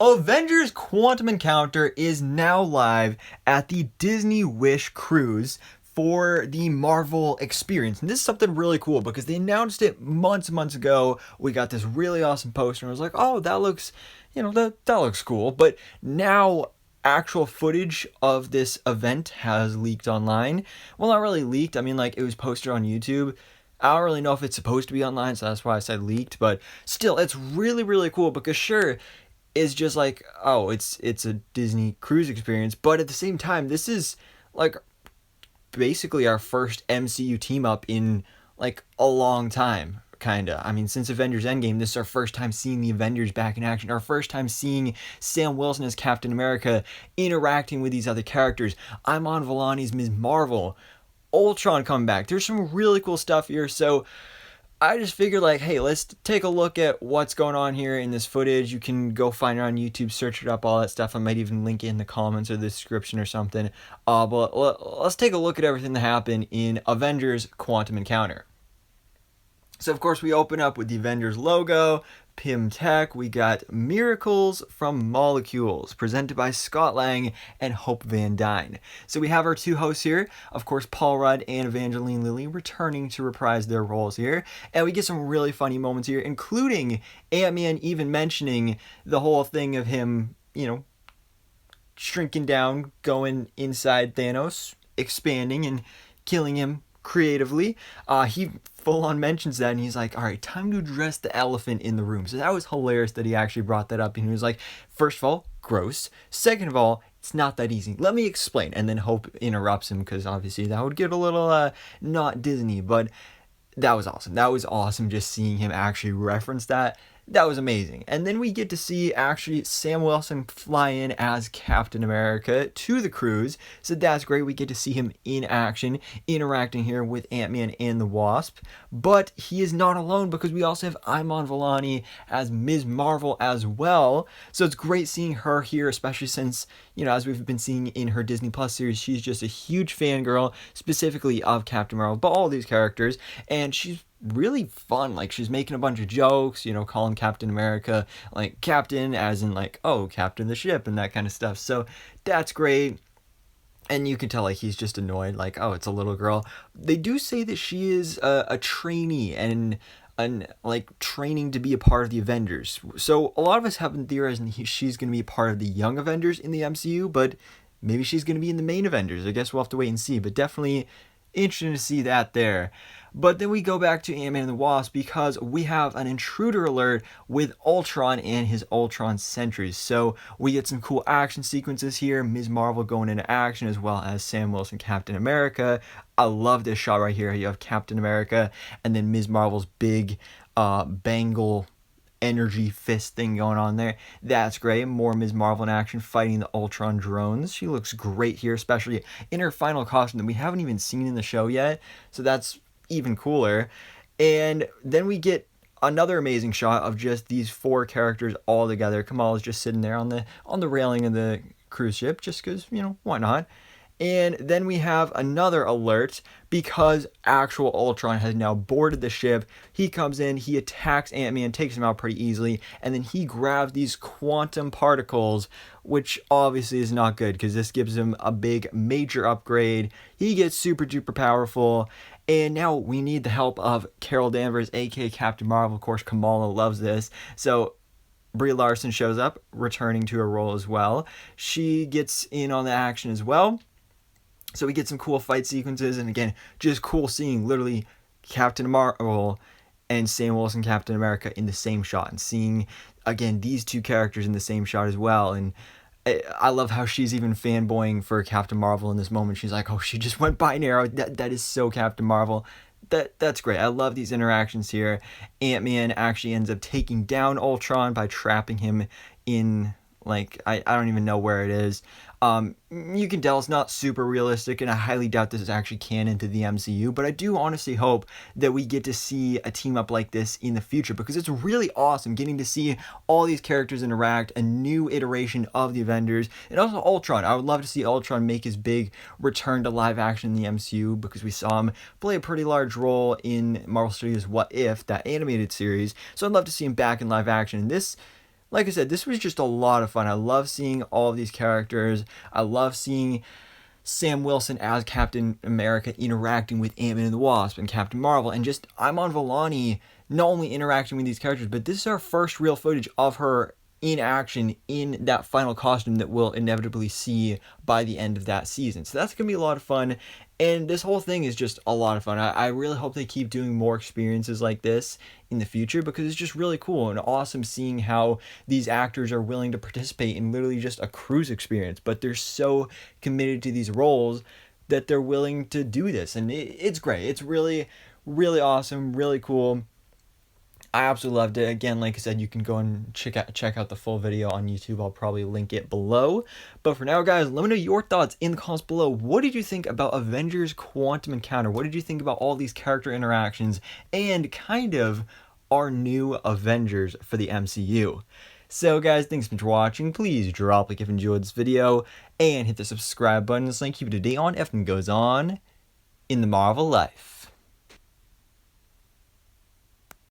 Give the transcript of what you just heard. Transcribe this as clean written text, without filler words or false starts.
Avengers Quantum Encounter is now live at the Disney Wish cruise for the Marvel experience. And this is something really cool because they announced it months and months ago. We got this really awesome poster and I was like, oh, that looks, that looks cool. But now actual footage of this event has leaked online. Well, not really leaked. I mean, like, it was posted on YouTube. I don't really know if it's supposed to be online, so that's why I said leaked. But still, it's really, really cool because sure, it's just like, oh, it's a Disney cruise experience, but at the same time, this is like basically our first MCU team up in like a long time. Kinda. I mean, since Avengers Endgame, this is our first time seeing the Avengers back in action. Our first time seeing Sam Wilson as Captain America interacting with these other characters. Iman Vellani's Ms. Marvel. Ultron coming back. There's some really cool stuff here. So I just figured, like, hey, let's take a look at what's going on here in this footage. You can go find it on YouTube, search it up, all that stuff. I might even link it in the comments or the description or something. But let's take a look at everything that happened in Avengers Quantum Encounter. So, of course, we open up with the Avengers logo, Pym Tech. We got Miracles from Molecules, presented by Scott Lang and Hope Van Dyne. So we have our two hosts here, of course, Paul Rudd and Evangeline Lilly, returning to reprise their roles here. And we get some really funny moments here, including Ant-Man even mentioning the whole thing of him, shrinking down, going inside Thanos, expanding and killing him creatively. He full on mentions that and he's like, all right, time to address the elephant in the room. So that was hilarious that he actually brought that up, and he was like, first of all, gross, second of all, it's not that easy, let me explain. And then Hope interrupts him because obviously that would get a little not Disney, but that was awesome just seeing him actually reference that was amazing. And then we get to see actually Sam Wilson fly in as Captain America to the cruise. So that's great. We get to see him in action, interacting here with Ant-Man and the Wasp. But he is not alone because we also have Iman Vellani as Ms. Marvel as well. So it's great seeing her here, especially since, as we've been seeing in her Disney Plus series, she's just a huge fangirl, specifically of Captain Marvel, but all these characters. And she's really fun. Like, she's making a bunch of jokes, calling Captain America like Captain, as in like, oh, Captain the ship and that kind of stuff. So that's great. And you can tell, like, he's just annoyed, like, oh, it's a little girl. They do say that she is a trainee and like training to be a part of the Avengers. So a lot of us have been theorizing she's going to be a part of the young Avengers in the MCU, but maybe she's going to be in the main Avengers. I guess we'll have to wait and see, but definitely interesting to see that there. But then we go back to Ant-Man and the Wasp because we have an intruder alert with Ultron and his Ultron sentries. So we get some cool action sequences here. Ms. Marvel going into action as well as Sam Wilson, Captain America. I love this shot right here. You have Captain America and then Ms. Marvel's big bangle energy fist thing going on there. That's great. More Ms. Marvel in action fighting the Ultron drones. She looks great here, especially in her final costume that we haven't even seen in the show yet. So that's even cooler. And then we get another amazing shot of just these four characters all together. Kamala's just sitting there on the railing of the cruise ship just because, why not? And then we have another alert because actual Ultron has now boarded the ship. He comes in, he attacks Ant-Man, takes him out pretty easily, and then he grabs these quantum particles, which obviously is not good because this gives him a big major upgrade. He gets super duper powerful, and now we need the help of Carol Danvers, aka Captain Marvel. Of course, Kamala loves this. So Brie Larson shows up, returning to her role as well. She gets in on the action as well. So we get some cool fight sequences, and again, just cool seeing literally Captain Marvel and Sam Wilson, Captain America, in the same shot, and seeing, again, these two characters in the same shot as well. And I love how she's even fanboying for Captain Marvel in this moment. She's like, oh, she just went binary. That is so Captain Marvel. That's great. I love these interactions here. Ant-Man actually ends up taking down Ultron by trapping him in, like, I don't even know where it is. You can tell it's not super realistic, and I highly doubt this is actually canon to the MCU, but I do honestly hope that we get to see a team up like this in the future, because it's really awesome getting to see all these characters interact, a new iteration of the Avengers, and also Ultron. I would love to see Ultron make his big return to live action in the MCU, because we saw him play a pretty large role in Marvel Studios' What If, that animated series, so I'd love to see him back in live action. And this like I said, this was just a lot of fun. I love seeing all of these characters. I love seeing Sam Wilson as Captain America interacting with Ant-Man and the Wasp and Captain Marvel, and just Iman Vellani not only interacting with these characters, but this is our first real footage of her in action in that final costume that we'll inevitably see by the end of that season. So that's going to be a lot of fun. And this whole thing is just a lot of fun. I really hope they keep doing more experiences like this in the future, because it's just really cool and awesome seeing how these actors are willing to participate in literally just a cruise experience. But they're so committed to these roles that they're willing to do this. And it's great. It's really, really awesome, really cool. I absolutely loved it. Again, like I said, you can go and check out the full video on YouTube. I'll probably link it below. But for now, guys, let me know your thoughts in the comments below. What did you think about Avengers Quantum Encounter? What did you think about all these character interactions and kind of our new Avengers for the MCU? So, guys, thanks so much for watching. Please drop a like if you enjoyed this video and hit the subscribe button so I can keep you up to date on everything goes on in the Marvel life.